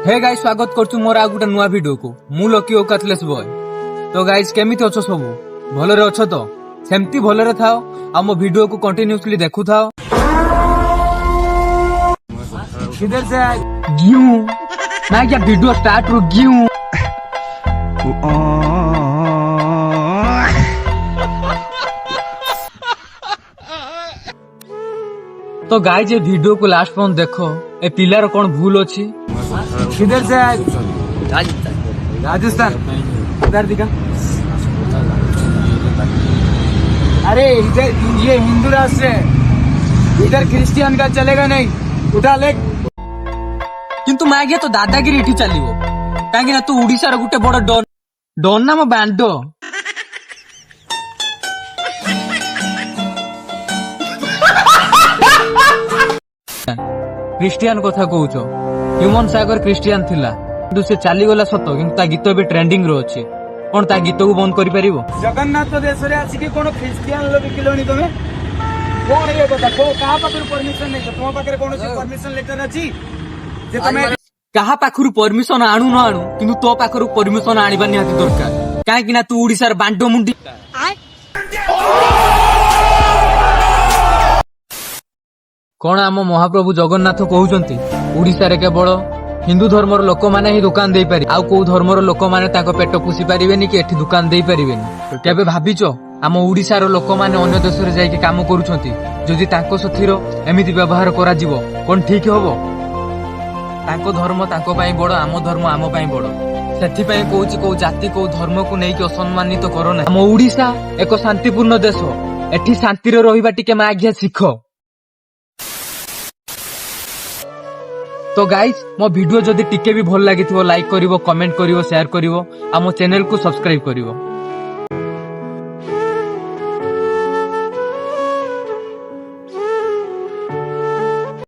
Hey guys स्वागत करछु मोर आ गुटा नुवा video को मु लकी ओकातलेस बॉय। तो गाइस केमिति अछो सब भलरे अछो तो सेमती भलरे थाओ आ मो वीडियो को कंटिन्यूअसली देखु थाओ। किधर से ग्यू ना क्या वीडियो स्टार्ट रो ग्यू तो गाइस ये वीडियो को लास्ट पॉइंट देखो ए पिलर कौन भूल अछि। किधर से राजस्थान इधर दिखा। अरे इधर ये हिंदू राष्ट्र है, इधर क्रिश्चियन का चलेगा नहीं। उठा ले किंतु मैं गया तो दादागिरी इठी चलिबो काहे ना तू ओडिसा रो गुटे बड़ डॉन डॉन ना मो बैंडो। क्रिश्चियन कथा कहूछ ह्यूमन सागर क्रिश्चियन थिला किंतु से चली गला सत किंतु ता गीत भी ट्रेंडिंग रो अछि कोन ता गीत को बंद करि परिबो। जगन्नाथ देश रे आसी कि कोन क्रिश्चियन लोग किलोनी तमे कोन ये कथा को कहा पाखर परमिशन नै तो पाखर कोन से परमिशन लेटर अछि जे तमे कहा पाखर परमिशन आनु न आनु किंतु तो पाखर परमिशन आनिबा निहाती दरकार काहे कि ना तू ओडिसा रे बांडो मुंडी। कौन आम महाप्रभु जगन्नाथ कहउचंती ओडिसा रे केवल हिंदू धर्मर लोक माने ही दुकान दे पारि आउ को धर्मर लोक माने ताको पेट पोषि पारिबेनी कि एठी दुकान दे पारिबेनी। केबे भाबिचो आम ओडिसा रो लोक माने अन्य देश रे जाई के काम करूछंती जदि ताको सथिरो एमिति व्यवहार करा जीवो कोन ठीक हबो। ताको धर्म ताको पई बड़ आम धर्म आम पई बड़ सेथि पई कहूची को जाति को धर्म को नै कि असम्मानित करो ना। आम ओडिसा एक शांतिपूर्ण देश एठी शांति रे रहिबा टिके माग्या सिखो। तो गाइस मो वीडियो जदि टिके भी भल लागिथिबो लाइक करिवो कमेंट करिवो शेयर करिवो आ मो चैनल को सब्सक्राइब करिवो।